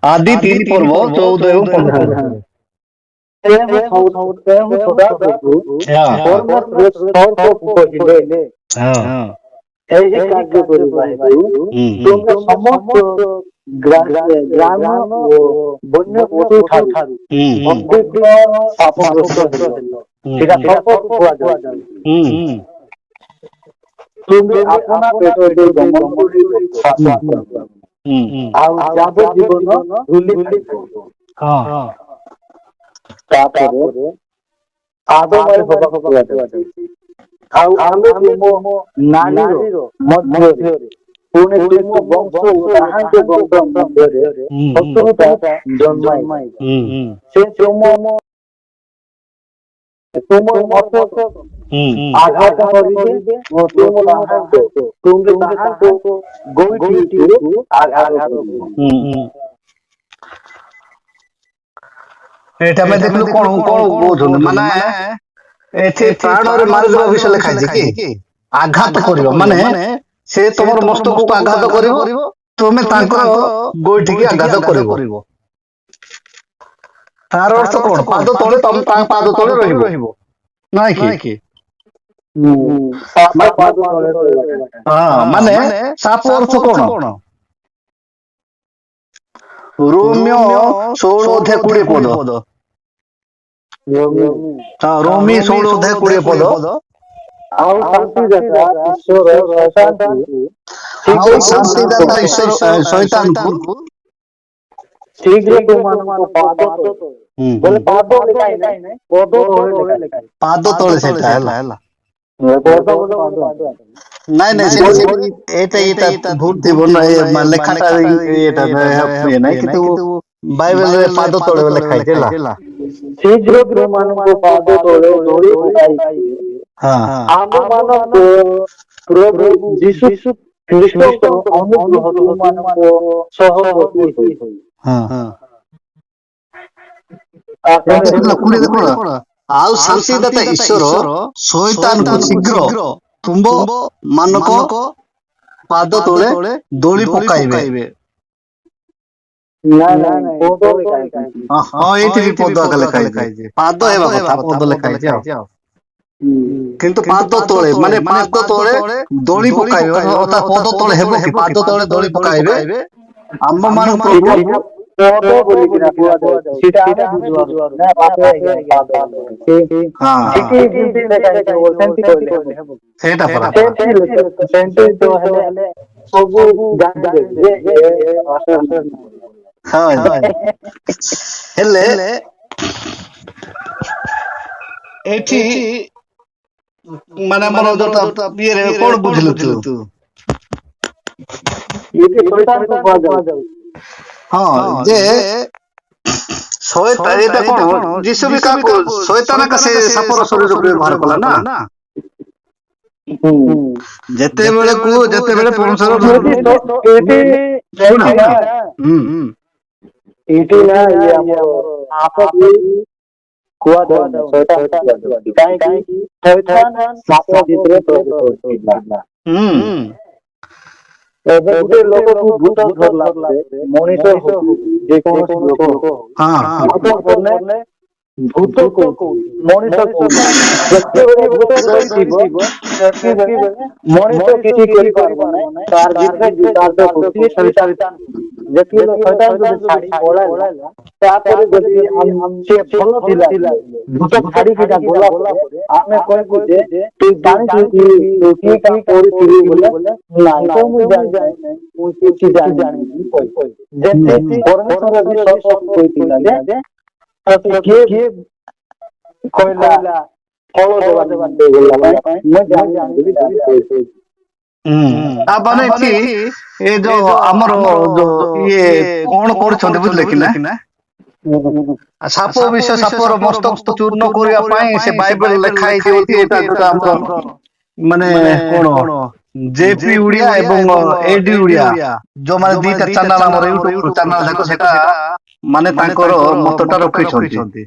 आदि 3 पर्व 14 ଏବଂ 15। ଏହି କାର୍ଯ୍ୟ କରିବା ହେତୁ ତୁମେ ସମସ୍ତ ଗ୍ରାମ ଓ ବନ୍ୟ ପଶୁ ଠାରୁ ଅଧିକ ଶାପଗ୍ରସ୍ତ ହେଲ। ସେଟା ସର୍ପକୁ କୁହାଯାଉଛି। ତୁମେ ଆପଣା ପେଟ ଦେଇ ଜଙ୍ଗଲକୁ ଶ୍ୱାସ ଆଉ ଯାବ ଜୀବନ ଭୁଲି ଖାଇବ। ତାପରେ ଆଦମୟ ହବାକୁ କୁହାଯାଉଛି। ଆଉ ଆମେ ତୁମ ନାନୀର ମଧ୍ୟରେ ପୁଣି ତୁମ ବଂଶ ଓ ତାହାଙ୍କ ବଂଶ ମଧ୍ୟରେ ଶତ୍ରୁତା ଜନ୍ମାଇବ। ସେ ତୁମ ଆଘାତ କରିବେ ଓ ତୁମ ତାହାଙ୍କୁ ଗୋଇଠିକୁ ଆଘାତ କରିବେ। ଏଇଟା ଆମେ ଦେଖିଲୁ କଣ କଣ କହୁଛନ୍ତି ମାନେ ଏଠି ପ୍ରାଣରେ ମାରିଦେବା ବିଷୟ ଲେଖା ହେଇଛି କି ଆଘାତ କରିବ ମାନେ ସେ ତମର ମସ୍ତକକୁ ଆଘାତ କରିବ ତୁମେ ତାଙ୍କର ଗୋଇଠିକି ଆଘାତ କରିବ। ତାର ଅର୍ଥ କଣ ପାଦ ତଳେ ତମେ ତାଙ୍କ ପାଦ ତଳେ ରହିବ ନାଇଁ କି? ମାନେ ସାପ ଅର୍ଥ କଣ? ରୋମିଓ 16:20 ରୋମୀ 16:20 ଆଉ ଶାନ୍ତିଦାତା ଈଶ୍ୱର ଶୈତାନକୁ ଶୀଘ୍ର ତୁମମାନଙ୍କ ପାଦ ତଳେ ପାଦ ଲେଖା ନାହିଁ ପଦ ତଳେ ଲେଖା। ପାଦ ତଳେ ସେଟା ହେଲା ନାଇଁ ଏଇଟା ଭୁଲ ଥିବ ନା ଲେଖାଟା ଏଇଟା ନାଇଁ କିନ୍ତୁ ବାଇବେଲରେ ପାଦ ତଳେ ଲେଖା ହେଇଛି ହେଲା। ଶୀଘ୍ର ତୁମମାନଙ୍କୁ ପାଦ ତଳେ ଧରି ପକାଇବେ। ଆମମାନଙ୍କ ପ୍ରଭୁ ଯୀଶୁ ଖ୍ରୀଷ୍ଟଙ୍କ ଅନୁଗ୍ରହ ତୁମମାନଙ୍କ ସହ ଗତି ହୋଇ। ଆଉ ଶାନ୍ତିଦାତା ଈଶ୍ୱର ଶୈତାନକୁ ଶୀଘ୍ର ତୁମ୍ଭ ମାନଙ୍କ ପାଦ ତଳେ ଦୋଳି ପକାଇବେ। ଏଇଠି ବି ପଦ ଆକା ଲେଖା ହେଇଛି ପାଦ ହେବା କଥା ପଦ ଲେଖା ହେଇଛି ଆଉ କିନ୍ତୁ ପାଦ ତଳେ ମାନେ ପାଦ ତଳେ ଦୋଳି ପକାଇବେ ଅର୍ଥାৎ ପଦ ତଳେ ହେବ କି ପାଦ ତଳେ ଦୋଳି ପକାଇବେ ଆମ ମାନଙ୍କ ପ୍ରଭୁ ପଦ ବୋଲିକିନା କୁହାଯାଉଛି ସେଟା ଆମେ ବୁଝିପାରୁ ନା ପାଦ ପାଦ ସେମିତି କହିଲେ ହେବ। ସେଇଟା ପରା ସେମିତି ହେଲେ ସବୁ ଜାଣିଦେବେ ଯେ ହେଲେ ଏଇଠି ମାନେ ଆମର ଯୋଉଟା ଇଏରେ କଣ ବୁଝିଲୁ ତୁ? ହଁ ଯେ ଏଇଟା କଣ ଯୀଶୁ ବି କାହାକୁ ଶୈତାନ ସେ ସାପର ଶରୀରକୁ ବ୍ୟବହାର କଲା ନା। ଯେତେବେଳେ ଏଇଠି ନା ଇଏ ଆମର ସାପକୁ କୁହାଯାଉନି ଶୈତାନ କୁହାଯାଉଛି କାହିଁକି ଶୈତାନ ସାପ ଭିତରେ ପ୍ରବେଶ କରିଥିଲା। ଏବେ ଗୋଟେ ଲୋକକୁ ଭୂତ ଧରିଲା ପରେ ମଣିଷ ହଉ ଯେକୌଣସି ଲୋକ ହଉ ଭୂତ କୋଉଠି ମଣିଷ କୋଉଠି ଯେତେବେଳେ ଭୂତ ଧରିଥିବ ସେତେବେଳେ ମଣିଷ କିଛି କରିପାରିବ ନାହିଁ ତାର ଭିତରେ କାର୍ଯ୍ୟ କରୁଛି ଶୈତାନ। ଯେତେବେଳେ ଶୈତାନ ଯଦି ଛାଡି ପଳାଇଲା ତାପରେ ଯଦି ସେ ଭଲ ଥିଲା ଭୂତ ଛାଡିକି ଗଲା ପରେ ଆମେ କହିବୁ ଯେ ତୁ ଜାଣିଛୁ କି ତୁ କି କାମ କରିଥିଲୁ ବୋଲେ ନାଇଁ ତ ମୁଁ ଜାଣିନାହିଁ ମୁଁ କିଛି ଜାଣିନି କହିବି। ଯେମିତି ପରମେଶ୍ୱର ବି ସତକୁ କହିଥିଲା ଯେ କିଏ କହିଲା ଫଳ ଦେବା ପାଇଁ ମୁଁ ଜାଣିନି। ତାମାନେ ଏଠି ଏ ଯୋଉ ଆମର ଯୋଉ ଇଏ କଣ କରୁଛନ୍ତି ବୁଝିଲେ କି ନା ସାପ ବିଷ ସାପର ମସ୍ତକକୁ ଚୂର୍ଣ୍ଣ କରିବା ପାଇଁ ସେ ବାଇବେଲ ଲେଖା ହେଇଛି ବୋଲି ଏଇଟା ଯୋଉଟା ଆମର ମାନେ କଣ ଜେପି ଓଡିଆ ଏବଂ ଏଡି ଓଡିଆ ଯୋଉମାନେ ଦିଟା ଚ୍ୟାନେଲ ଆମର ୟୁଟ୍ୟୁବ ଚ୍ୟାନେଲ ଯାକ ସେଟା ମାନେ ତାଙ୍କର ମତଟା ରଖିଛନ୍ତି।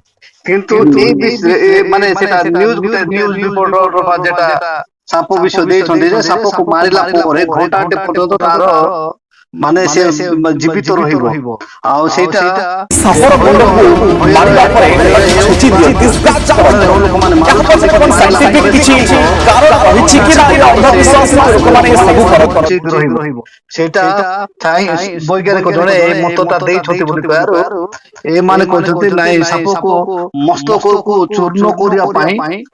କିନ୍ତୁ ଏଇ ବିଷୟରେ ମାନେ ସେଟା ନ୍ୟୁଜ ଗୋଟେ ନ୍ୟୁଜ ରିପୋର୍ଟର ଯେଟା ସାପ ବିଷ ଦେଇଛନ୍ତି ଯେ ସାପକୁ ମାରିଲା ପରେ ଘଣ୍ଟାଟେ ପର୍ଯ୍ୟନ୍ତ ତାର ମାନେ ସେ ଜୀବିତ ରହିବ ଆଉ ସେଇଟା ସାପର ମୁଣ୍ଡକୁ ମାରିବା ପରେ ସୂଚି ଦିଅନ୍ତି ଲୋକମାନେ ଯାହାପରେ କଣ ସାଇଣ୍ଟିଫିକ କିଛି କାରଣ ରହିଛି କି ନା ଏଇଟା ଅନ୍ଧବିଶ୍ୱାସ ଲୋକମାନେ ସବୁ କରନ୍ତି ରହିବ ସେଇଟା ବୈଜ୍ଞାନିକ ଜଣେ ଏଇ ମତଟା ଦେଇଛନ୍ତି ବୋଲି କହିବାରୁ ଏମାନେ କହିଛନ୍ତି ନାଇଁ ସାପକୁ ମସ୍ତକକୁ ଚୂର୍ଣ୍ଣ କରିବା ପାଇଁ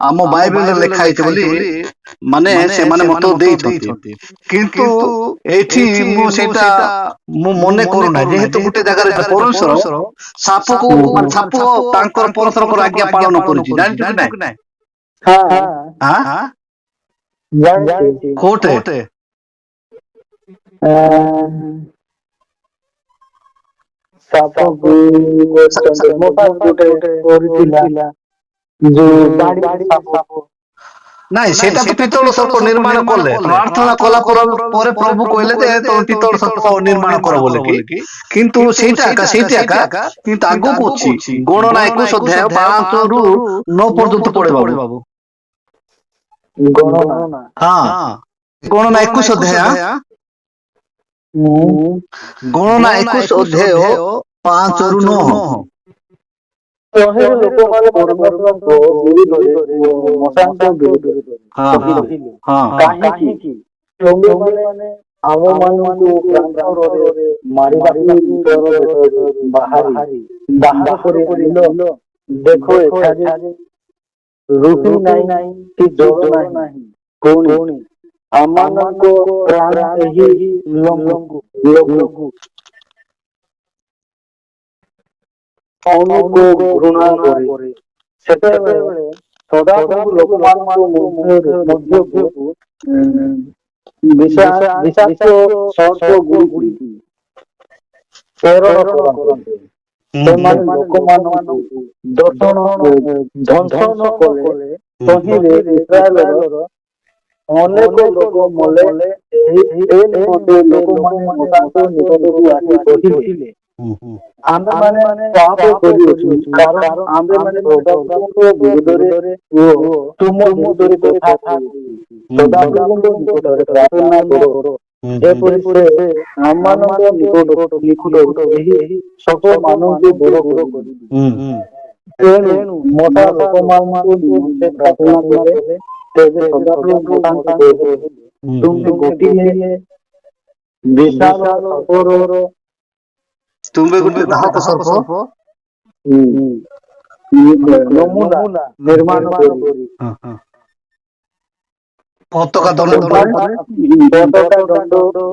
ଆମ ବାଇବେଲରେ ଲେଖା ହେଇଛି ବୋଲି ମାନେ ସେମାନେ ମତ ଦେଇଛନ୍ତି କିନ୍ତୁ ଏଇଠି ମୁଁ ସେଇଟା ମୁଁ ମନେ କରୁନାହିଁ ଯେହେତୁ ଗୋଟେ ଜାଗାରେ ପରମେଶ୍ୱର ସାପକୁ ମାନେ ସାପ ତାଙ୍କର ପରସ୍ପରଙ୍କର ଆଜ୍ଞା ପାଳନ କରୁଛି ଜାଣିଛୁ କି ନାଇଁ ଜାଣିଛି କୋଉଟେ ସାପକୁ ମଶା ଗୋଟେ କରିଥିଲା ଯୋଉ ଗାଡି ସାପ ନାଇଁ ସେଇଟା ତ ପିତ୍ତଳ ସର୍ପ ନିର୍ମାଣ କଲେ ପ୍ରାର୍ଥନା କଲା ପରେ ପ୍ରଭୁ କହିଲେ ଯେ ତମେ ପିତ୍ତଳ ସର୍ପ ନିର୍ମାଣ କର ବୋଲିକି କିନ୍ତୁ ସେଇଟା ଏକା କିନ୍ତୁ ଆଗକୁ ଅଛି ଗଣନା 21 ଅଧ୍ୟାୟ 5 ରୁ 9 ପର୍ଯ୍ୟନ୍ତ ପଢେ ବାବୁ ଗଣନା ହଁ ଗଣନା 21 ଅଧ୍ୟାୟ ଗଣନା 21 ଅଧ୍ୟାୟ 5 ରୁ 9 ଶହେର ଲୋକମାନେ ପରମେଶ୍ୱରଙ୍କ ବିରୁଦ୍ଧରେ ମଶାଙ୍କ ବିରୁଦ୍ଧରେ କହିଲେ କାହିଁକି ତୁମେମାନେ ଆମମାନଙ୍କୁ ପ୍ରାନ୍ତରରେ ମାରିବାକୁ ବାହାର କରି ଆଣିଲ ଦେଖ ଏଠାରେ ରୁଟି ନାହିଁ କି ଜଳ ନାହିଁ ପୁଣି ଆମମାନଙ୍କ ପ୍ରାଣ ଏହି ଲୋଭକୁ ଅନୁକୁ ଘୃଣା କରେ ସେତେବେଳେ ସଦାପ୍ରଭୁ ଲୋକମାନଙ୍କ ମଧ୍ୟକୁ ବିଷାକ୍ତ ସର୍ପ ଗୁଡ଼ିକୁ ପ୍ରେରଣ କରନ୍ତି ସେମାନେ ଲୋକମାନଙ୍କୁ ଦଂଶନ କଲେ ତହିଁରେ ଇସ୍ରାଏଲର ଅନେକ ଲୋକ ମଲେ ଏ ନିମନ୍ତେ ଲୋକମାନେ ମଶାଙ୍କ ନିକଟକୁ ଆସି କହିଲେ ଆମେମାନେ ପାପ କରିଅଛୁ କାରଣ ଆମେମାନେ ସଦାପ୍ରଭୁଙ୍କ ବିରୁଦ୍ଧରେ ଓ ତୁମ ବିରୁଦ୍ଧରେ କଥା କହୁଛୁ ସଦାପ୍ରଭୁଙ୍କ ନିକଟରେ ପ୍ରାର୍ଥନା କର ଯେପରି ସେ ଆମମାନଙ୍କ ନିକଟରୁ ଏହି ଶବମାନଙ୍କୁ ଦୂର କରିବେ ତେଣୁ ମଶା ଲୋକମାନଙ୍କୁ ନିମନ୍ତେ ପ୍ରାର୍ଥନା କଲେ ତେବେ ସଦାପ୍ରଭୁ ତାଙ୍କୁ କହିଲେ ତୁମେ ଗୋଟିଏ ବିଶାଳ ସର୍ପର ତୁମେ ଗୋଟେ ଦାହକ ସର୍ପ ନମୁନା ନିର୍ମାଣ କରି ପତାକା ଦଣ୍ଡ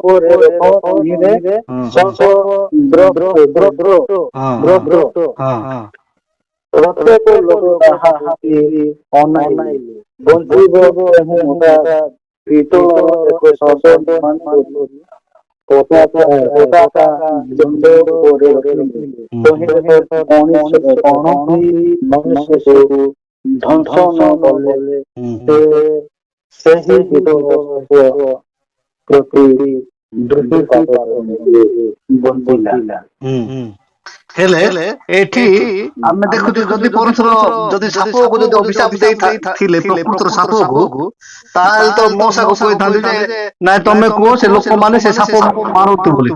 ପରେ ପ୍ରତ୍ୟେକ ଲୋକ ତାହା ଅନାଇଲେ ବଞ୍ଚିବ ପିତ୍ତଳର ଏକ ସର୍ପ ନିର୍ମାଣ କରି ପତାକା ଦଣ୍ଡ ଉପରେ ମନୁଷ୍ୟକୁ ଧ୍ୱଂସ ନ କଲେ ସେହି ପ୍ରତି ଦୃଷ୍ଟିପାତ ବଞ୍ଚିଲା ହେଲେ ଏଠି ଆମେ ଦେଖୁଛୁ ଯଦି ପରମେଶ୍ୱର ଯଦି ସାପକୁ ଯଦି ଅଭିଶାପ ଦେଇଥିଲେ ପ୍ରକୃତର ସାପକୁ ତାହେଲେ ତ ମଶାକୁ କହିଥାନ୍ତି ଯେ ନାଇଁ ତମେ କୁହ ସେ ଲୋକମାନେ ସେ ସାପ ମାରନ୍ତୁ ବୋଲି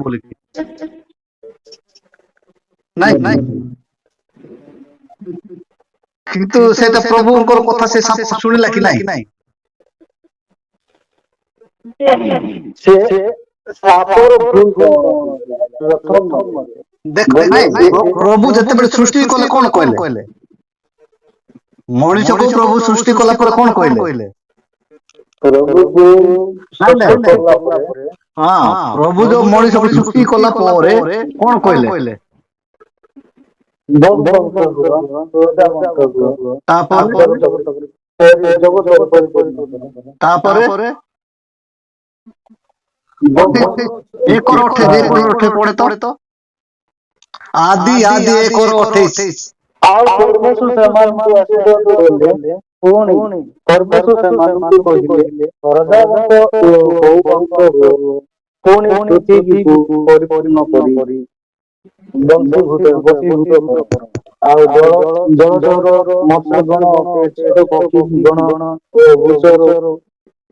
ନାଇଁ କିନ୍ତୁ ସେଇଟା ପ୍ରଭୁଙ୍କର କଥା ସେ ସାପ ଶୁଣିଲା କି ନାଇଁ ସେ ସାପର ଭୁଲ ଦେଖ ନାଇଁ ପ୍ରଭୁ ଯେତେବେଳେ ସୃଷ୍ଟି କଲେ କଣ କହିଲେ ମଣିଷକୁ ପ୍ରଭୁ ସୃଷ୍ଟି କଲା ପରେ କଣ କହିଲେ ପ୍ରଭୁକୁ ପ୍ରଭୁ ଯୋଉ ମଣିଷକୁ ସୃଷ୍ଟି କଲା ପରେ କଣ କହିଲେ ତାପରେ 1:28 ପଢେ ତ ଆଦି 1:28 ଆଉ ପରମେଶ୍ୱର ସେମାନଙ୍କୁ ଆଶୀର୍ବାଦ ଦେଲେ ପୁଣି ପରମେଶ୍ୱର ସେମାନଙ୍କୁ କହିଲେ ପୁଣି ପୃଥିବୀକୁ ପରିପୂର୍ଣ୍ଣ କରି ବଂଶୀଭୂତ କର ଆଉ ଜଳଚର ମତ୍ସ୍ୟଗଣ ପକ୍ଷୀ ଗଣ ଓ ଭୂଚର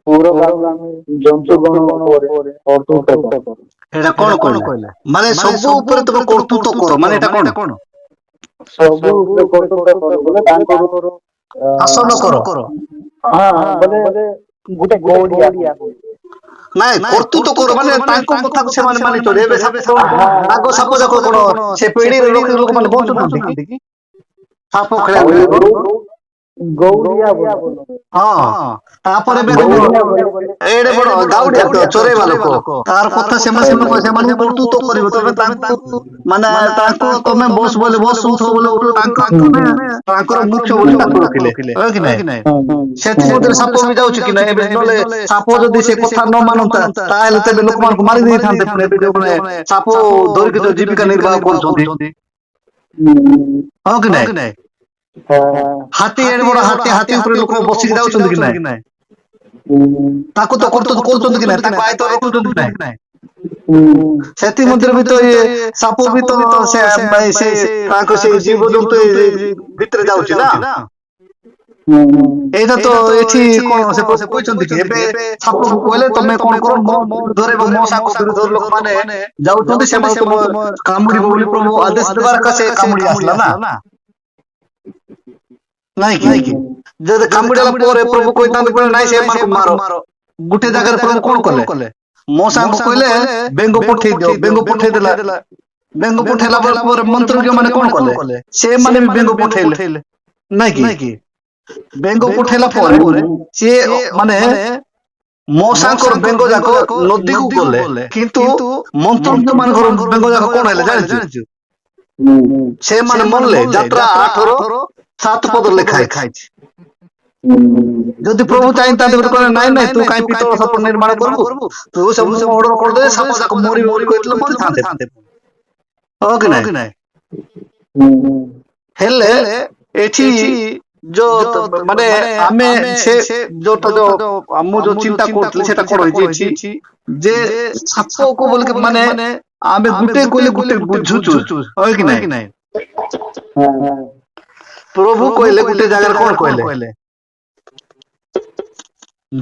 ପୁରୋଗାମୀ ଜନ୍ତୁଗଣ ଉପରେ କର୍ତ୍ତୃତ୍ୱ କର। ଏଟା କଣ କହିଲେ ମାନେ ସବୁ ଉପରେ ତମେ କର୍ତ୍ତୃତ୍ୱ କର ମାନେ ଏଟା କଣ ସବୁ ଉପରେ କର୍ତ୍ତୃତ୍ୱ କର ବୋଲେ ତାଙ୍କର ଶାସନ କର। ହଁ ବୋଲେ ଗୋଟେ ଗୌଡ଼ିଆ ନାଇଁ କର୍ତ୍ତୃତ୍ୱ କର ମାନେ ତାଙ୍କ କଥାକୁ ସେମାନେ ମାନି ଚଳେ। ଏବେ ସାପ ନାଗ ସାପ ଯାକ କଣ ସେ ପିଢିରେ ଲୋକମାନେ ବଞ୍ଚୁନାହାନ୍ତି କି ସାପ ଖେଳ ଗୌଡ଼ିଆ ବୋଲ ହଁ ତାପରେ ଏବେ କଣ ଗୌଡ଼ିଆ ବୋଲେ ଏଡେ ବଡ ଗାଉଡିଆ ଚୋରେଇବା ଲୋକ ତାର କଥା ସେମାନଙ୍କୁ କର୍ତ୍ତୃତ୍ୱ କରିବ ତମେ ତାଙ୍କୁ ମାନେ ତାଙ୍କୁ ତମେ ବସ ବୋଲେ ବସୁଥିବ ବୋଲେ ତାଙ୍କର ମୁଖ୍ୟ ବୋଲି ତାଙ୍କୁ ରଖିଲେ ହଁ କି ନାଇଁ ସେଥିମଧ୍ୟରେ ସାପ ବି ଯାଉଛି କି ନାଇଁ ଏବେ ନହେଲେ ସାପ ଯଦି ସେ କଥା ନ ମାନନ୍ତା ତାହେଲେ ତେବେ ଲୋକମାନଙ୍କୁ ମାରି ଦେଇଥାନ୍ତେ ପୁଣି ଏବେ ଯୋଉମାନେ ସାପ ଧରିକି ଯୋଉ ଜୀବିକା ନିର୍ବାହ କରୁଛନ୍ତି ହଁ କି ନାଇଁ ହାତୀ ଏଡେ ବଡ ହାତୀ ଉପରେ ଲୋକ ବସିକି ଯାଉଛନ୍ତି କି ନାଇଁ ତାକୁ ତ କରୁଛନ୍ତି କି ନାଇଁ ତାକୁ ଆୟତ ରଖୁଛନ୍ତି କି ନାଇଁ ସେଥିମଧ୍ୟରେ ବି ତ ଇଏ ସାପ ବି ତ ସେ ତାଙ୍କ ସେଇ ଜୀବଜନ୍ତୁ ଭିତରେ ଯାଉଛି ନା ଏଇଟା ତ ଏଠି କଣ ସେ ପ୍ରଭୁ କହିଛନ୍ତି କି ଏବେ ସାପକୁ କହିଲେ ତମେ କଣ କର ମୋ ବିରୁଦ୍ଧରେ ଏବଂ ମୋ ସାଙ୍ଗ ବିରୁଦ୍ଧରେ ଲୋକମାନେ ଯାଉଛନ୍ତି ସେମାନଙ୍କୁ ତମ କାମୁଡିବ ବୋଲି ପ୍ରଭୁ ଆଦେଶ ଦେବାର ସେ କାମୁଡି ଆସିଲା ନା ନାଇଁ କି ଯଦି କାମୁଡିଲା ପରେ ପ୍ରଭୁ କହିଥାନ୍ତି ପୁଣି ନାଇଁ ସେମାନଙ୍କୁ ମାର ଗୋଟେ ଜାଗାରେ ପ୍ରଭୁ କଣ କଲେ ମଶାଙ୍କୁ କହିଲେ ବେଙ୍ଗ ପଠେଇ ଦିଅ ବେଙ୍ଗ ପଠେଇଦେଲା ବେଙ୍ଗ ପଠେଇଲା ପରେ ମନ୍ତ୍ରଜ୍ଞ ମାନେ କଣ କଲେ ସେମାନେ ବି ବେଙ୍ଗ ପଠେଇଲେ ନାଇଁ କି ବେଙ୍ଗ ପଠେଇଲା ପରେ ସିଏ ମାନେ ମଶାଙ୍କର ବେଙ୍ଗ ଯାକ ନଦୀକୁ ଗଲେ କିନ୍ତୁ ମନ୍ତ୍ରଜ୍ଞ ମାନଙ୍କର ବେଙ୍ଗ ଯାକ କଣ ହେଲେ ଜାଣିଛୁ ସେମାନେ ମଲେ ଯାତ୍ରା 8:7 ପଦ ଲେଖା ହେଇଛି ଯଦି ପ୍ରଭୁ ଚାହିଁଥାନ୍ତେ ଗୋଟେ କହିଲେ ନାଇଁ ତୁ କାହିଁ ପିତ୍ତଳ ସାପ ନିର୍ମାଣ କରିବୁ ତୁ ସବୁ ଅର୍ଡର କରିଦେଲେ ସାପ ଯାକ ମରିବେ ବୋଲି କହିଥିଲେ ମରିଥାନ୍ତେ ହଁ କି ନାଇଁ ହେଲେ ଏଠି ଯୋଉ ମାନେ ଆମେ ସେ ଯୋଉଟା ମୁଁ ଯୋଉ ଚିନ୍ତା କରୁଥିଲି ସେଟା କଣ ହେଇଛି ଏଠି ଯେ ସାପକୁ ବୋଲିକି ମାନେ ଆମେ ଗୋଟେ କହିଲେ ଗୋଟେ ବୁଝୁଛୁ ହଁ କି ନାଇଁ ପ୍ରଭୁ କହିଲେ ଗୋଟେ ଜାଗାରେ କଣ କହିଲେ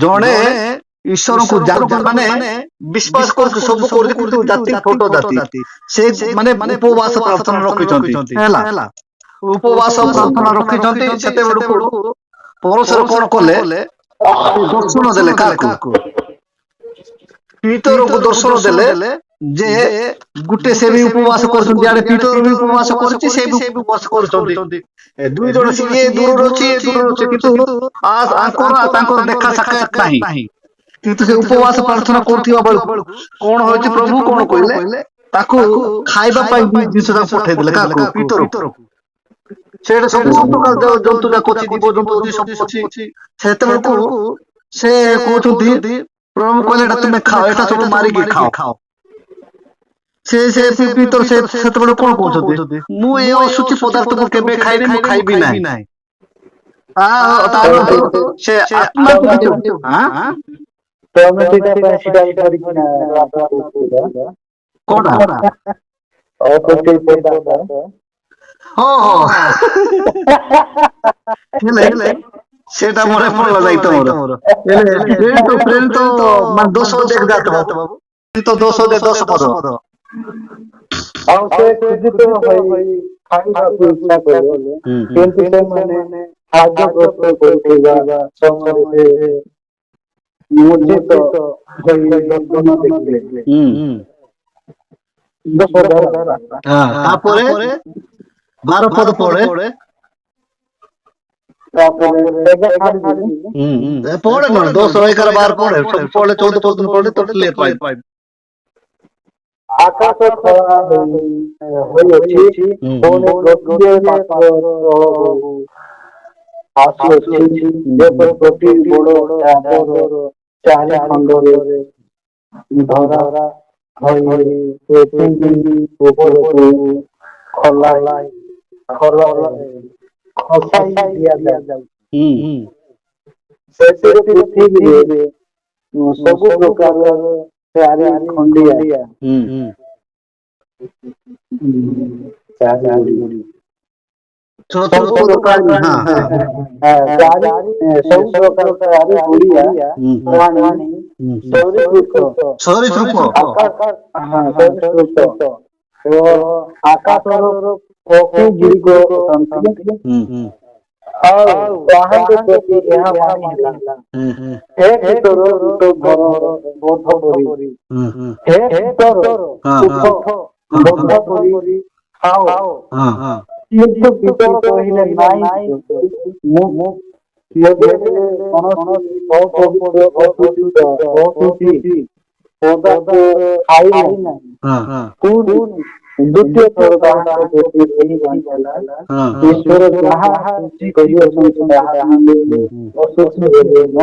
ଜଣେ ଈଶ୍ୱରଙ୍କୁ ମାନେ ବିଶ୍ୱାସ କରୁଛି ସବୁ କରୁଛି କିନ୍ତୁ ଜାତି ଛୋଟ ଜାତି ସେ ମାନେ ଉପବାସ ପ୍ରାର୍ଥନା ରଖିଛନ୍ତି ହେଲା ଉପବାସ ପ୍ରାର୍ଥନା ରଖିଛନ୍ତି ସେତେବେଳକୁ ପରଶର କଣ କଲେ ସେ ଦର୍ଶନ ଦେଲେ କାହାକୁ ପିତରଙ୍କୁ ଦର୍ଶନ ଦେଲେ ଯେ ଗୋଟେ ସେ ବି ଉପବାସ କରୁଛନ୍ତି ଆଡେ ପିତର ବି ଉପବାସ କରିଛି ସେ ବି ଉପବାସ କରୁଛନ୍ତି ଦୁଇ ଜଣ ଇଏ ଦୂରରେ ଅଛି ଇଏ ଦୂରରେ ଅଛି କିନ୍ତୁ ତାଙ୍କର ଦେଖା ସାକ୍ଷାତ ନାହିଁ କିନ୍ତୁ ସେ ଉପବାସ ପ୍ରାର୍ଥନା କରୁଥିବା ବେଳକୁ କଣ ହଉଛି ପ୍ରଭୁ କଣ କହିଲେ ତାକୁ ଖାଇବା ପାଇଁ ଜିନିଷ ତାକୁ ପଠେଇଦେଲେ କାହାକୁ ପିତରକୁ ସେଇଟା ସବୁ ପ୍ରକାର ଜନ୍ତୁ ଯାକ ଅଛି ଜୀବଜନ୍ତୁ ଅଛି ସବୁ ଅଛି ସେତେବେଳକୁ ସେ କହୁଛନ୍ତି ପ୍ରଭୁ କହିଲେ ଏଟା ତୁମେ ଖାଅ ଏଟା ସବୁ ମାରିକି ଖାଅ ସେ ଭିତରେ ସେତେବେଳେ କଣ କହୁଛନ୍ତି ମୁଁ ଏ ଅଶୁଚି ପଦାର୍ଥକୁ କେବେ ଖାଇନି ମୁଁ ଖାଇବି ନାହିଁ ତାର ସେ ଆତ୍ମାକୁ ବି ତମେ ସେଇଟା ପାଇଁ ସେଟା ଧରିକିନା କଣ ଅଶୁଚି ପଦାର୍ଥ ହଁ ହେଲେ ସେଟା ମନେ ପଡିଲା ଯାଇ ତମର ହେଲେ ପ୍ରେରିତ ମାନେ 10 ଅଧ୍ୟାୟ ବାବୁ ପ୍ରେରିତ 10 ପଦ ଆଉ ସେ ଖୁଦିତ ହୋଇ ଖାଇବାକୁ ଇଚ୍ଛା କଲେ କିନ୍ତୁ ସେମାନେ ଖାଦ୍ୟ ପ୍ରସ୍ତୁତ କରୁଥିବା ସମୟରେ ମୂର୍ଚ୍ଛିତ ହୋଇ ଦର୍ଶନ ଦେଖିଲେ ତାପରେ 12 ପଦ ପଡେ ତାପରେ ଏବେ ଛାଡିଦେଲି ପଡେ ନା 10, 11, 12 ପଡେ ସବୁ ପଡେ 14 ପର୍ଯ୍ୟନ୍ତ ପଡେ ତ କ୍ଲିୟର ପାଇବ ଆକାଶ ଖୋଲା ହୋଇଅଛି ପୁଣି ଗୋଟିଏ ପାତ୍ର ତଳକୁ ଆସୁଅଛି ଯେପରି ଗୋଟିଏ ବଡ ଚାଦର 4 ଖଣ୍ଡରେ ଧରା ହୋଇ ପୃଥିବୀ ଉପରକୁ ଖସାଇ ଦିଆଯାଉଛି ସେଥିରେ ପୃଥିବୀରେ ସବୁ ପ୍ରକାରର 4 ଖଣ୍ଡିଆ ଚାରି ଗୁଡି ସବୁ ପ୍ରକାର ଚାରି ସବୁ ପ୍ରକାର ଚାରି ଓଡ଼ିଆ ପ୍ରାଣୀ ସରୀସୃପ ସରୀସୃପ ଆକାଶର ପକ୍ଷୀ ଗୁଡ଼ିକ ଅଛନ୍ତି ଆଉ ତାହାଙ୍କ ପ୍ରତି ଏହା ବାଣୀ ହେଲା ହେ ଭିତର ଘର ବୋଧ କରି ହେ ଭିତର ବୋଧ କରି ଖାଅ କିନ୍ତୁ ଭିତର କହିଲେ ନାଇଁ ମୁଁ କେବେ କୌଣସି ଅପବିତ୍ର ପଦାର୍ଥ ଖାଇ ନାହିଁ ପୁଣି ଦ୍ୱିତୀୟ ଥର ତାହାଙ୍କ ପ୍ରତି ଏହି ବାଣୀ ହେଲା ଈଶ୍ୱର ଯାହା ସୃଷ୍ଟି କରିଅଛନ୍ତି ତାହା ଅଶୁଦ୍ଧ ବୋଲି ନ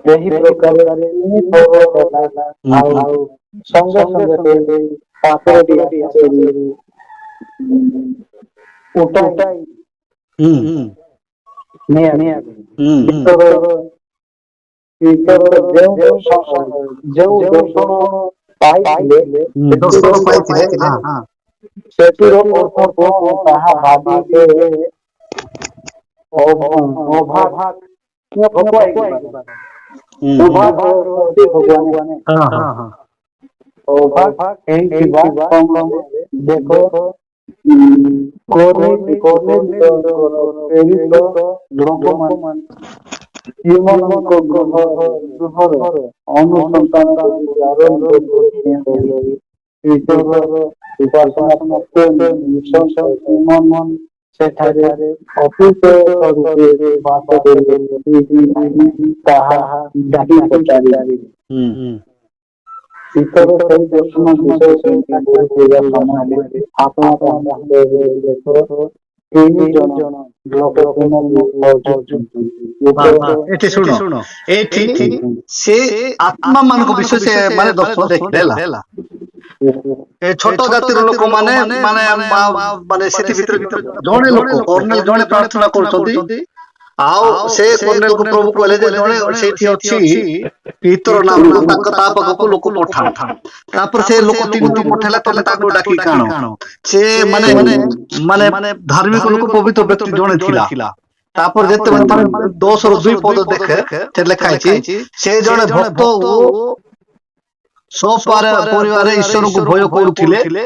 ଏହି ପ୍ରକାରେ ଆଉ ସଙ୍ଗେ ସଙ୍ଗେ ପାତ୍ରଟି ଉଠାଇ ଯେଉଁ ଦର୍ଶନ ପାଇଥିଲେ ସେଥିର ଅର୍ଥ କଣ ତାହା ଭାବିବେ ଦେଖ ସେମାନଙ୍କ ଗୃହର ଅନୁସନ୍ଧାନ ଉପାସନା ସେଠାରେ ଅତୀତ ରୂପେ ବାସ ତାହା ଜାତି ପଚାରି ଶୀତର ସେଇ ଦର୍ଶନ ବିଷୟ କରୁଥିବା ସମୟରେ ଆପଣ ତିନି ଜଣ ଲୋକ ଏଠି ଶୁଣ ଏଠି ସେ ଆତ୍ମା ମାନଙ୍କ ବିଷୟ ସେ ମାନେ ଦର୍ଶନ ଦେଖିଲେ ହେଲା ଏ ଛୋଟ ଜାତିର ଲୋକମାନେ ମାନେ ସେଠି ଭିତରେ ଜଣେ ଲୋକ କର୍ଣ୍ଣେଲ ଜଣେ ପ୍ରାର୍ଥନା କରୁଛନ୍ତି ଆଉ ସେ କର୍ଣ୍ଣେଲ କୁ ପ୍ରଭୁ କହିଲେ ଯେ ଜଣେ ସେଇଠି ଅଛି ପିତର ନାମକୁ ତା ପାଖକୁ ଲୋକ ପଠାଅ ତାପରେ ସେ ଲୋକ ତିନିଟି ପଠେଇଲା ତମେ ତାକୁ ଡାକି କାଣ ସେ ମାନେ ଧାର୍ମିକ ଲୋକ ପବିତ୍ର ବ୍ୟକ୍ତି ଜଣେ ଥିଲା ତାପରେ ଯେତେବେଳେ ତମେ 10 ରୁ 2 ପଦ ଦେଖେ ସେ ଲେଖା ହେଇଛି ସେ ଜଣେ ଭକ୍ତ ଓ ପରିବାରରେ ଈଶ୍ୱରଙ୍କୁ ଭୟ କରୁଥିଲେ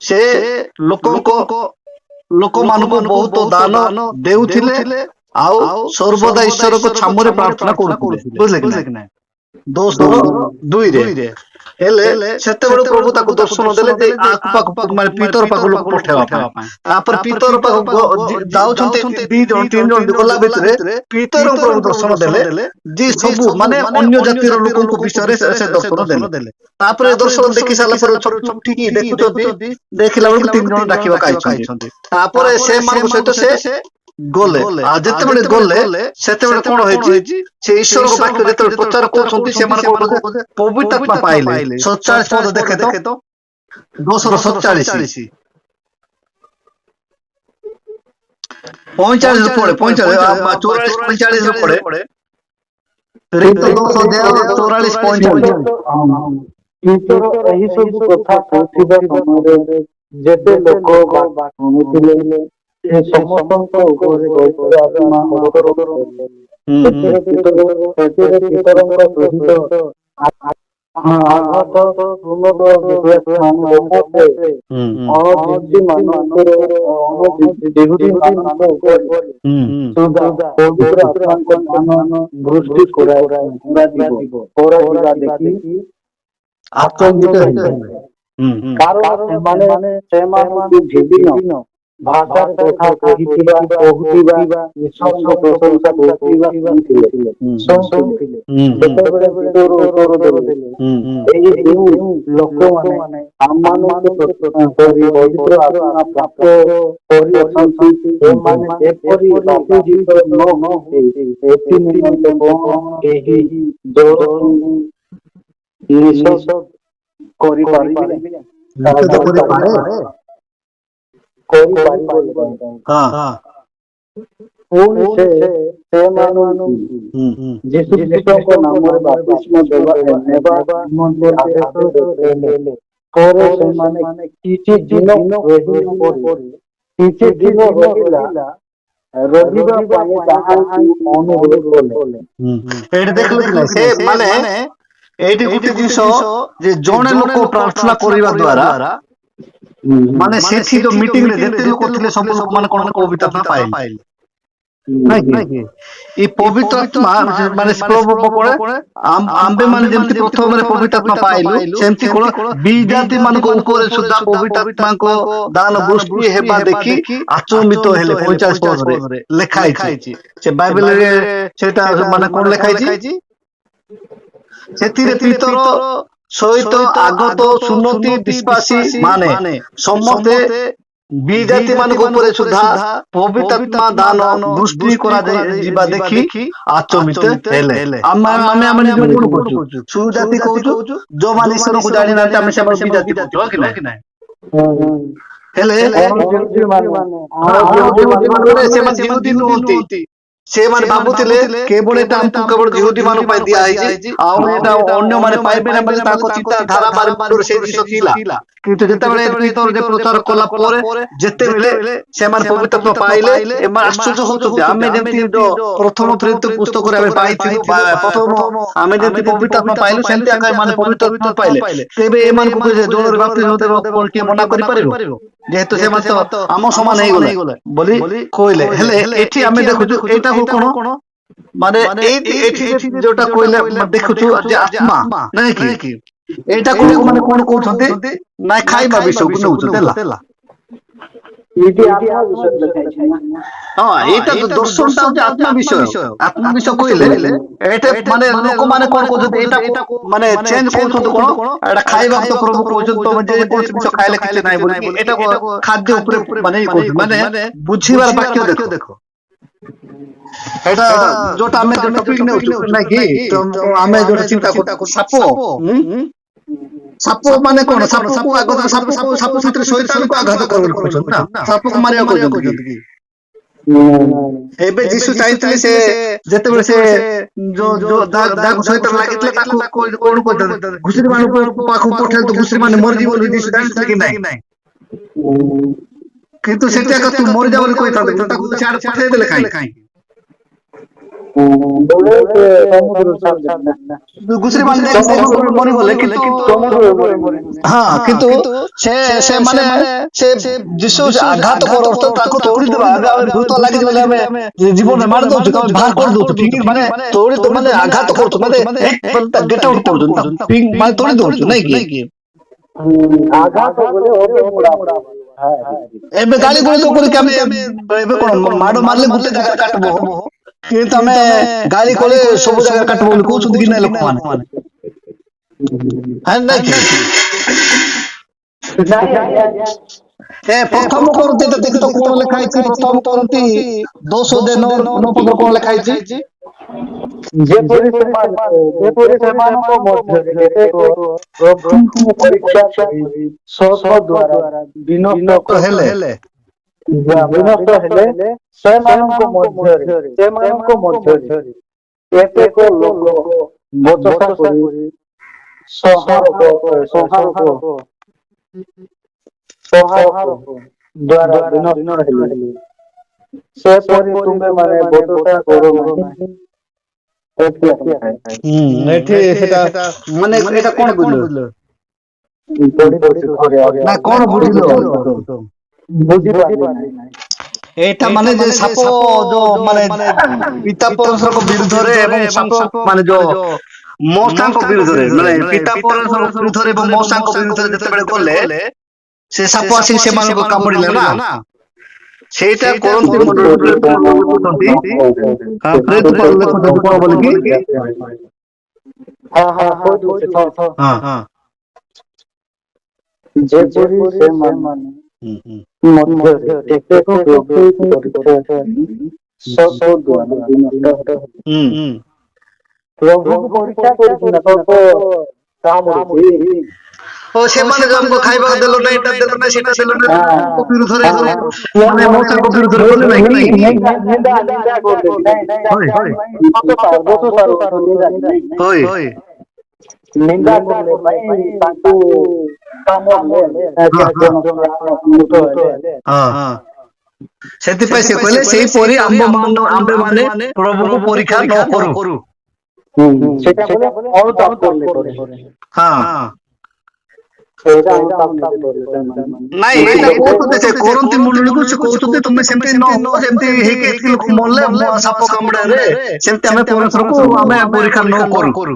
ସେ ଲୋକମାନଙ୍କୁ ବହୁତ ଦାନ ଦେଉଥିଲେ ଆଉ ସର୍ବଦା ଈଶ୍ୱରଙ୍କ ଛାମୁରେ ପ୍ରାର୍ଥନା କରୁଥିଲେ ବୁଝିଲେ କି ନାଇଁ 10:2 ହେଲେ ସେତେବେଳେ ପ୍ରଭୁ ତାକୁ ଦର୍ଶନ ଦେଲେ ଯେ ମାନେ ପିତର ପାଖକୁ ଲୋକ ପଠେଇବା ପାଇଁ ତାପରେ ପିତର ପାଖକୁ ଯାଉଛନ୍ତି 2 ଜଣ 3 ଜଣ ଗଲା ଭିତରେ ପିତର ପ୍ରଭୁ ଦର୍ଶନ ଦେଲେ ଯେ ସବୁ ମାନେ ଅନ୍ୟ ଜାତିର ଲୋକଙ୍କ ବିଷୟରେ ସେ ଦର୍ଶନ ଦେଲେ ତାପରେ ଦର୍ଶନ ଦେଖି ସାରିଲା ପରେ ଉଠିକି ଦେଖୁଛନ୍ତି ଦେଖିଲା ବେଳକୁ 3 ଜଣ ଡାକିବାକୁ ଆଇଛନ୍ତି ତାପରେ ସେମାନଙ୍କ ସହିତ ସେ ଗଲେ ଆଉ ଯେତେବେଳେ ଗଲେ ସେତେବେଳେ କଣ ହେଇଛି ସେ ଈଶ୍ୱରଙ୍କ ବାକ୍ୟ ଯେତେବେଳେ ପ୍ରଚାର କରୁଛନ୍ତି ସେମାନେ ପବିତ୍ର ଆତ୍ମା ପାଇଲେ 47 ପଦ ଦେଖେ ତ 10:47 45 ପଡେ 44 45 ପଡେ ଏହି ସବୁ କଥା କହୁଥିବା ସମୟରେ ଯେତେ ଲୋକ ଶୁଣୁଥିଲେ ସେ ସମସ୍ତଙ୍କ ଉପରେ ଆତ୍ମା ଅବତରଣ କଲେ ସେଥିରେ ପିତରଙ୍କ ସହିତ ଆଘାତ ମାନଙ୍କର ପବିତ୍ର ଆତ୍ମାଙ୍କ ମାନ ଦୃଷ୍ଟି କରାଯିବା ଦେଖି ଆଚମ୍ବିତ ହେଇଥିଲେ କାରଣ ସେମାନଙ୍କୁ ବିଭିନ୍ନ ଭାଷାରେ କଥା କହୁଥିବା ଈଶ୍ୱରଙ୍କ ପ୍ରଶଂସା କରୁଥିବା ଶୁଣୁଥିଲେ ସେତେବେଳେ ପିତର ଉତ୍ତର ଦେଲେ ଏହି ଯେଉଁ ଲୋକମାନେ ଆମମାନଙ୍କୁ ପବିତ୍ର ଆତ୍ମା ପ୍ରାପ୍ତ କରିଅଛନ୍ତି ସେମାନେ ଏପରି ବାଧ୍ୟଜିତ ନ ହୁଅନ୍ତି ଏଥି ନିମନ୍ତେ କଣ ଏହି ଜଳକୁ ନିଃଶ୍ୱାସ କରିପାରିବେ ପୁଣି ସେମାନଙ୍କୁ ଯୀଶୁ ଖ୍ରୀଷ୍ଟଙ୍କ ନାମରେ ବାପ୍ତିସ୍ମ ନେବା ନିମନ୍ତେ ଆଦେଶ ଦେଲେ ପରେ ସେମାନେ କିଛି ଦିନ ପରେ କିଛି ଦିନ ରହିଲା ରହିବା ପାଇଁ ତାହାଙ୍କୁ ଅନୁରୋଧ କଲେ। ଏଇଠି ଦେଖିଲୁ କି ନାହିଁ ସେ ମାନେ ଏଇଠି ଗୋଟେ ଜିନିଷ ଯେ ଜଣେ ଲୋକ ପ୍ରାର୍ଥନା କରିବା ଦ୍ୱାରା ମାନେ ସେଠି ଯୋଉ ମିଟିଂ ରେ ଯେତେ ଲୋକ ଥିଲେ ସବୁ ଲୋକ ମାନେ କଣ ପବିତ୍ର ଆତ୍ମା ପାଇଲେ ନାଇଁ କି ଏ ପବିତ୍ର ଆତ୍ମା ମାନେ ପ୍ରଭୁ କଣ ଆମ୍ଭେ ମାନେ ଯେମିତି ପ୍ରଥମରେ ପବିତ୍ର ଆତ୍ମା ପାଇଲୁ ସେମିତି କଣ ବିଜାତି ମାନଙ୍କ ଉପରେ ସୁଦ୍ଧା ପବିତ୍ର ଆତ୍ମାଙ୍କ ଦାନ ବୃଷ୍ଟି ହେବା ଦେଖି ଆଚମ୍ବିତ ହେଲେ 45 ପଦରେ ଲେଖା ହେଇଛି ସେ ବାଇବେଲରେ ସେଟା ମାନେ କଣ ଲେଖା ହେଇଛି ସେଥିରେ ପିତର ସହିତ ଆଗତ ସୁନ୍ନତି ବିଶ୍ୱାସୀ ମାନେ ସମସ୍ତେ ବିଜାତି ମାନଙ୍କ ଉପରେ ସୁଦ୍ଧା ପବିତ୍ର ଆତ୍ମା ଦାନ ବୃଷ୍ଟି କରାଯିବା ଦେଖି ଆଚମ୍ବିତ ହେଲେ। ଆମେ ନିଜକୁ କଣ କରୁଛୁ ସୁଜାତି କହୁଛୁ ଯୋଉମାନେ ଈଶ୍ୱରକୁ ଜାଣିନାହାନ୍ତି ଆମେ ସେମାନଙ୍କୁ ବିଜାତି କହୁଛୁ ହଁ କି ନାହିଁ ହେଲେ ସେମାନେ ଜିହୁଦୀ ନୁହନ୍ତି ସେମାନେ ଭାବୁଥିଲେ କେବଳ ଏଟା ଆମକୁ କେବଳ ଜିହୁଦୀ ମାନଙ୍କ ପାଇଁ ଦିଆ ହେଇଛି ଆଉ ଏଟା ଅନ୍ୟମାନେ ପାଇବେ ନା ବୋଲି ତାଙ୍କ ଚିନ୍ତାଧାରା ମୁଣ୍ଡରେ ସେଇ ଜିନିଷ ଥିଲା କିନ୍ତୁ ଯେତେବେଳେ ପିତର ଯେ ପ୍ରଚାର କଲା ପରେ ଯେତେବେଳେ ସେମାନେ ପବିତ୍ର ଆତ୍ମା ପାଇଲେ ଏମାନେ ଆଶ୍ଚର୍ଯ୍ୟ ହଉଛନ୍ତି ଆମେ ଯେମିତି ପ୍ରଥମ ପୁସ୍ତକରେ ଆମେ ପାଇଥିଲୁ ପ୍ରଥମ ଆମେ ଯେମିତି ପବିତ୍ର ଆତ୍ମା ପାଇଲୁ ସେମିତି ଆକା ଏମାନେ ପବିତ୍ର ଆତ୍ମା ପାଇଲେ ତେବେ ଏମାନଙ୍କୁ ଜଳରେ ବାପ୍ତିସ୍ମ ଦେବାକୁ କଣ କିଏ ମନା କରିପାରିବ ଯେହେତୁ ସେମାନେ ତ ଆମ ସମାନ ହେଇଗଲେ ବୋଲି କହିଲେ ହେଲେ ଏଠି ଆମେ ଦେଖୁଛୁ ଏଇଟାକୁ କଣ ମାନେ ଏଠି ଯୋଉଟା କହିଲେ ଦେଖୁଛୁ ଯେ ଆତ୍ମା ନାଇଁ କି ଏଇଟାକୁ ଲୋକମାନେ କଣ କହୁଛନ୍ତି ନାଇଁ ଖାଇବା ବିଷୟକୁ ନେଉଛନ୍ତି ହେଲା ଏଇଠି ଆତ୍ମା ବିଷୟରେ ଲେଖା ହେଇଛି ନା। ହଁ ଏଇଟା ଦର୍ଶନଟା ହଉଛି ଆତ୍ମା ବିଷୟ କହିଲେ ଏଇଟା ମାନେ ଲୋକମାନେ କଣ କହୁଛନ୍ତି ଏଇଟାକୁ ମାନେ ଚେଞ୍ଜ କରୁଛନ୍ତି କଣ ଏଇଟା ଖାଇବାକୁ ତ ପ୍ରଭୁ କହୁଛନ୍ତି ତମେ ଯେ କୌଣସି ବିଷୟ ଖାଇଲେ କିଛି ନାହିଁ ବୋଲିକି ଏଇଟାକୁ ଖାଦ୍ୟ ଉପରେ ମାନେ ଇଏ କରୁଛନ୍ତି ମାନେ ବୁଝିବାର ବାକ୍ୟ ଦେଖ ଏଇଟା ଯୋଉଟା ଆମେ ଯୋଉ ଟପିକ ନେଉଛୁ ନାଇଁ କି ଆମେ ଯୋଉଟା ଚିନ୍ତା କରୁଛୁ ସାପ ସାପ ମାନେ କଣ ସାପକୁ ଆଘାତ ସାପ ଭିତରେ ଶୈତାନକୁ ଆଘାତ କର ବୋଲି କହୁଛନ୍ତି ନା ସାପକୁ ମାରିବାକୁ କହୁଛନ୍ତି କି ଏବେ ଯୀଶୁ ଚାହିଁଥିଲେ ସେ ଯେତେବେଳେ ସେ ଯାହାକୁ ଶୈତାନ ଲାଗିଥିଲା ତାକୁ କଣ କହିଥାନ୍ତେ ଘୁଷୁରୀ ମାନଙ୍କ ପାଖକୁ ପଠେଇଲେ ତ ଘୁଷୁରୀ ମାନେ ମରିଯିବ ବୋଲି ଯୀଶୁ ଜାଣିଥିଲେ କି ନାହିଁ କିନ୍ତୁ ସେଠି ଆକା ତୁ ମରିଯା ବୋଲି କହିଥାନ୍ତେ ତାକୁ ସିଆଡେ ପଠେଇଦେଲେ କାହିଁକି ଘୁଷୁରୀ ମାନେ ଯାଇକି ସମୁଦ୍ରରେ ମରିଗଲେ କିନ୍ତୁ ହଁ କିନ୍ତୁ ସେମାନେ ସେ ଯୀଶୁ ଆଘାତ କର ଅର୍ଥ ତାକୁ ତୋଳିଦେବା ଆମେ ଭୂତ ଲାଗିଛି ବୋଲି ଆମେ ଜୀବନରେ ମାରି ଦଉଛୁ ବାହାର କରିଦଉଛୁ ଫିଙ୍ଗି ମାନେ ତୋଳି ମାନେ ଆଘାତ କରୁଛୁ ମାନେ ଗେଟ୍ ଆଉଟ୍ କରୁଛନ୍ତି ମାନେ ତୋଳି ଦଉଛୁ ନାଇଁ କି ଏବେ ଗାଳି ଗୁଳି କରିକି ଆମେ ଏବେ କଣ ମାଡ ମାରିଲେ ଗୋଟେ ଜାଗାରେ କାଟବ କିନ୍ତୁ ଆମେ ଗାଳି କଲେ ସବୁ ଜାଗାରେ କାଟବ ବୋଲି କହୁଛନ୍ତି କି ନାଇଁ ଲୋକମାନେ ନାଇଁ କି ପ୍ରଥମ କରନ୍ତି ଦେଖ ତ କଣ ଲେଖା ହେଇଛି ପ୍ରଥମ କରନ୍ତି 10:9 ପଦ କଣ ଲେଖା ହେଇଛି ଯେପରି ସେମାନଙ୍କ ମଧ୍ୟରେ କେତେକ ପ୍ରଭୁଙ୍କୁ ପରୀକ୍ଷା କରି ସର୍ପ ଦ୍ୱାରା ବିନଷ୍ଟ ହେଲେ ହେଲେ ସେମାନଙ୍କ ମଧ୍ୟରେ କେତେକ ଲୋକ ବଚସା କରି ସଂହାରକ ଦ୍ୱାରା ବିନଷ୍ଟ ହେଲେ ସେପରି ତୁମେ ମାନେ ବଚସା କର ନାହିଁ। ଏଠି ସେଟା ମାନେ ଏଇଟା କଣ ବୁଝିଲ ନା କଣ ବୁଝିଲ ଏଇଟା ମାନେ ଯେ ସାପ ଯୋଉ ମାନେ ପିତା ପରମେଶ୍ୱରଙ୍କ ବିରୁଦ୍ଧରେ ଏବଂ ସାପ ମାନେ ଯୋଉ ମଶାଙ୍କ ବିରୁଦ୍ଧରେ ମାନେ ପିତା ପରମେଶ୍ୱରଙ୍କ ବିରୁଦ୍ଧରେ ଏବଂ ମଶାଙ୍କ ବିରୁଦ୍ଧରେ ଯେତେବେଳେ ଗଲେ ସେ ସାପ ଆସିକି ସେମାନଙ୍କୁ କାମୁଡିଲେ ନା ସେଇଟା କରନ୍ତି ଲେଖୁଛନ୍ତି କଣ ବୋଲିକି ଯେପରି ସେମାନେ ମଧ୍ୟରେ କେତେକ ପ୍ରଭୁଙ୍କୁ ପରୀକ୍ଷା ସର୍ପ ଦ୍ୱାରା ବିନଷ୍ଟ ପ୍ରଭୁଙ୍କୁ ପରୀକ୍ଷା କରିକିନା ସର୍ପ କାମୁଡୁଛି ସେମାନେ ଯୋଉ ଆମକୁ ଖାଇବାକୁ ଦେଲ ନାହିଁ ଏଇଟା ଦେଲ ନାହିଁ ସେଇଟା ଦେଲ ନାହିଁ ବିରୁଦ୍ଧରେ ମାନେ ମଶାଙ୍କ ବିରୁଦ୍ଧରେ ଗଲେ ନାହିଁ କି ନିନ୍ଦା କଲେ ପାଇଁ ତାଙ୍କୁ କାମ ହେଲେ ସେଥିପାଇଁ ସେ କହିଲେ ସେଇପରି ଆମ୍ଭେ ମାନେ ପ୍ରଭୁଙ୍କୁ ପରୀକ୍ଷା ନ କରୁ। সেটা বলে অনুতাপ করলে করে ହଁ ସେଇଟା ଅନୁତାପ ନେଲେ করে ନାଇଁ ଏଇଟା କହୁଛନ୍ତି ସେ କରନ୍ତି ମଣ୍ଡଳୀକୁ ସେ କହୁଛନ୍ତି ତମେ ସେମିତି ନ ହୁଅ ଯେମିତି ହେଇକି ଏତିକି ଲୋକ ମଲେ ସାପ କାମୁଡାରେ ସେମିତି ଆମେ ପରସ୍ପରକୁ ଆମେ ପରୀକ୍ଷା ନ କରୁ।